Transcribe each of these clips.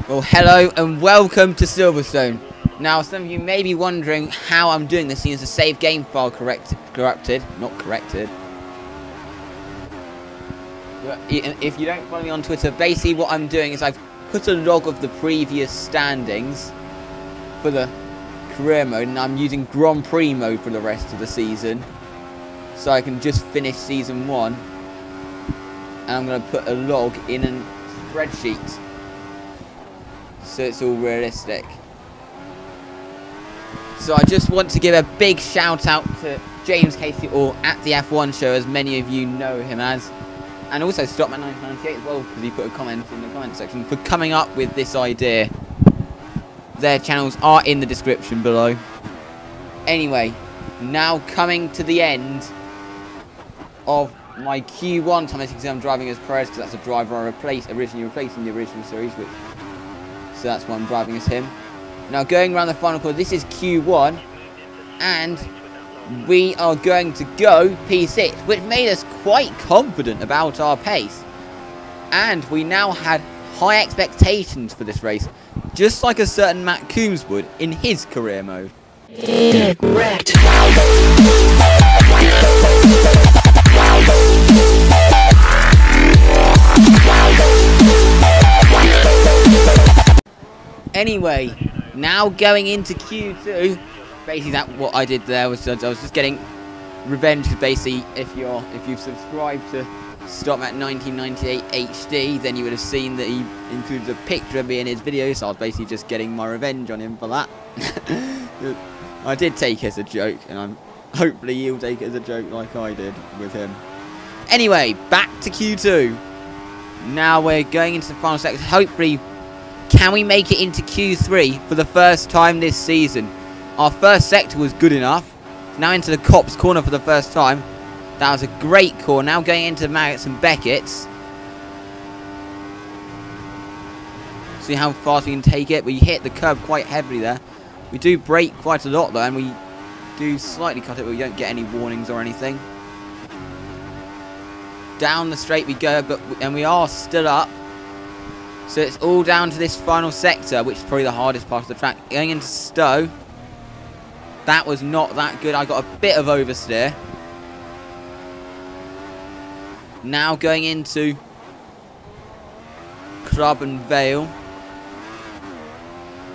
Well, hello and welcome to Silverstone. Now, some of you may be wondering how I'm doing this, seeing as the save game file corrupted. If you don't follow me on Twitter, basically what I'm doing is I've put a log of the previous standings for the career mode, and I'm using Grand Prix mode for the rest of the season, so I can just finish season 1. And I'm going to put a log in a spreadsheet, so it's all realistic. So I just want to give a big shout out to James Casey, or at TheF1Show, as many of you know him as, and also Stopmat1998 as well, because he put a comment in the comment section, for coming up with this idea. Their channels are in the description below. Anyway, now coming to the end of my Q1 time, as you can see I'm driving as Perez, because that's a driver I originally replaced in the original series, so that's why I'm driving as him. Now going around the final corner, this is Q1, and we are going to go P6, which made us quite confident about our pace. And we now had high expectations for this race, just like a certain Matt Coombs would in his career mode. Correct. Anyway, now going into Q2, basically what I did there was I was just getting revenge, because basically if you've subscribed to Stopmat1998 HD, then you would have seen that he includes a picture of me in his video, so I was basically just getting my revenge on him for that. I did take it as a joke, and hopefully he'll take it as a joke like I did with him. Anyway, back to Q2. Now we're going into the final section. Hopefully, can we make it into Q3 for the first time this season? Our first sector was good enough. Now into the Cops corner for the first time. That was a great corner. Now going into Marriott's and Beckett's. See how fast we can take it. We hit the curb quite heavily there. We do brake quite a lot though, and we do slightly cut it, but we don't get any warnings or anything. Down the straight we go, and we are still up. So it's all down to this final sector, which is probably the hardest part of the track. Going into Stowe. That was not that good. I got a bit of oversteer. Now going into Club and Vale.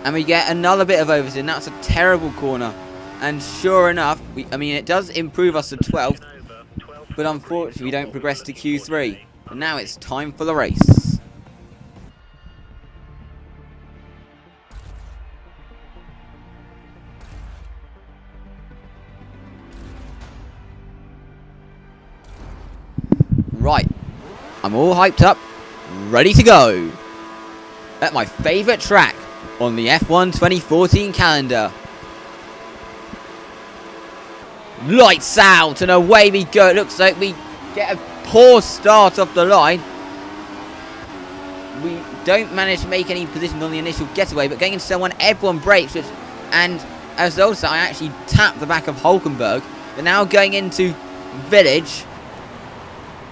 And we get another bit of oversteer. That's a terrible corner. And sure enough, it does improve us to 12th. But unfortunately, we don't progress to Q3. And now it's time for the race. Right, I'm all hyped up, ready to go. At my favourite track on the F1 2014 calendar. Lights out and away we go. It looks like we get a poor start off the line. We don't manage to make any position on the initial getaway, but going into someone, everyone brakes. And as also, I actually tapped the back of Hulkenberg. But now going into Village,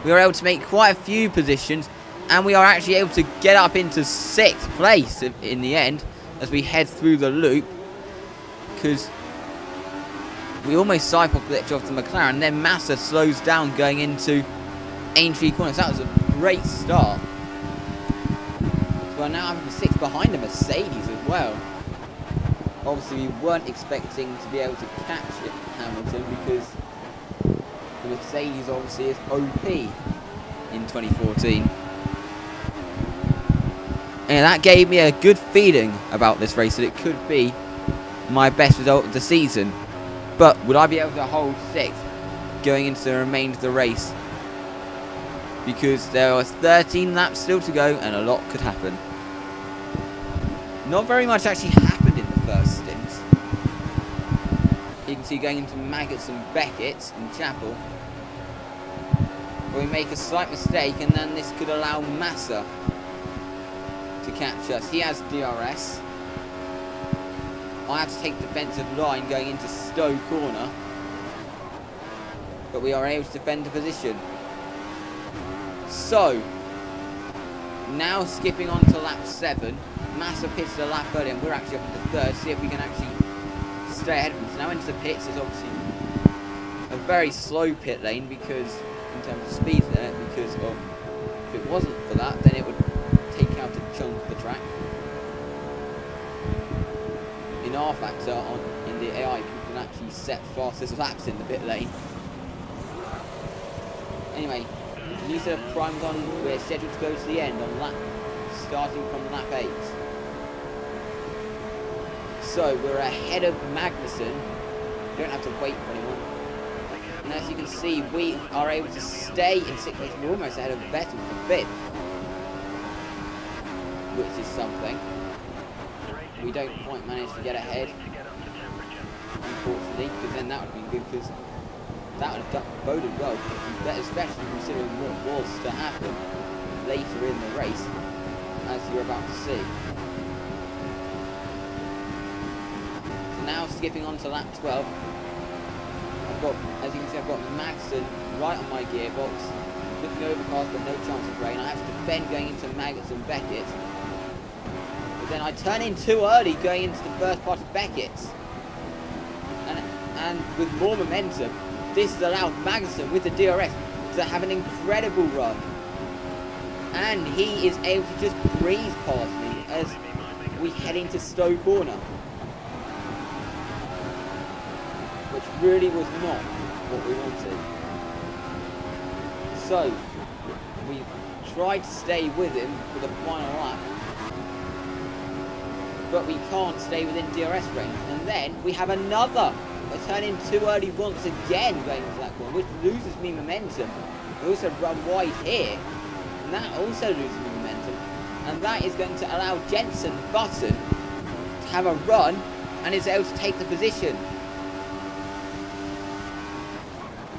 we are able to make quite a few positions, and we are actually able to get up into 6th place in the end as we head through the loop, because we almost cycle glitch off the McLaren, and then Massa slows down going into Aintree Corner. So that was a great start. So we're now having the 6th behind a Mercedes as well. Obviously we weren't expecting to be able to catch it, Hamilton, because the Mercedes obviously is OP in 2014. And that gave me a good feeling about this race, that it could be my best result of the season. But would I be able to hold 6th going into the remainder of the race? Because there are 13 laps still to go, and a lot could happen. Not very much actually happened in the first stint. You can see going into Maggots and Beckett and Chapel, where we make a slight mistake, and then this could allow Massa to catch us. He has DRS. I have to take defensive line going into Stowe Corner, but we are able to defend the position. So Now skipping on to lap 7. Massa pitted a lap early and we're actually up into 3rd. See if we can actually stay ahead of him. So now into the pits is obviously a very slow pit lane because, in terms of speed there, because of, if it wasn't for that, then it would take out a chunk of the track. In our factor, in the AI, you can actually set fastest laps in the pit lane. Anyway, new set of primes on. We're scheduled to go to the end on lap, starting from lap 8. So we're ahead of Magnussen. We don't have to wait for anyone. And as you can see, we are able to stay in 6th place. We're almost ahead of Vettel for 5th, which is something. We don't quite manage to get ahead, unfortunately, because then that would have been good, because that would have boded well, especially considering what was to happen later in the race, as you're about to see. So now skipping on to lap 12, I've got, as you can see, I've got Magnussen right on my gearbox, looking overcast but no chance of rain. I have to defend going into Magnussen Beckett. But then I turn in too early going into the first part of Beckett's. And with more momentum, this has allowed Magnussen with the DRS to have an incredible run. And he is able to just breeze past me as we head into Stowe Corner. Which really was not what we wanted. So, we tried to stay with him for the final lap, but we can't stay within DRS range. And then we have another turn in too early once again going into that corner, which loses me momentum. We also run wide here, and that also loses me momentum. And that is going to allow Jenson Button to have a run and is able to take the position.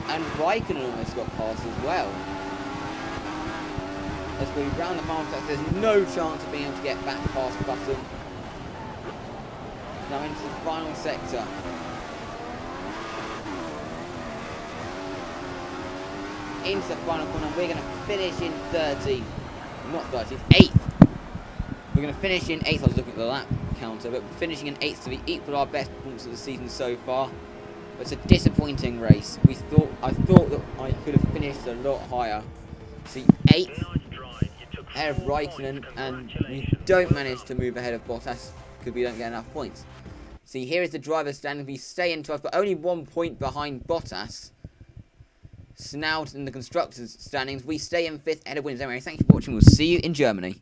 And Raikkonen almost got past as well. As we round the final stretch, there's no chance of being able to get back past Button. Now into the final sector. Into the final corner, we're going to finish in 13th. Not 13th, 8th. We're going to finish in 8th. I was looking at the lap counter, but finishing in 8th to be equal our best performance of the season so far. But it's a disappointing race. I thought that I could have finished a lot higher. See, 8th ahead of Raikkonen, and we don't manage to move ahead of Bottas because we don't get enough points. See, here is the driver's standing. We stay in 12th, but only 1 point behind Bottas. So now in the constructors' standings, we stay in 5th ahead of Williams. Anyway, thank you for watching. We'll see you in Germany.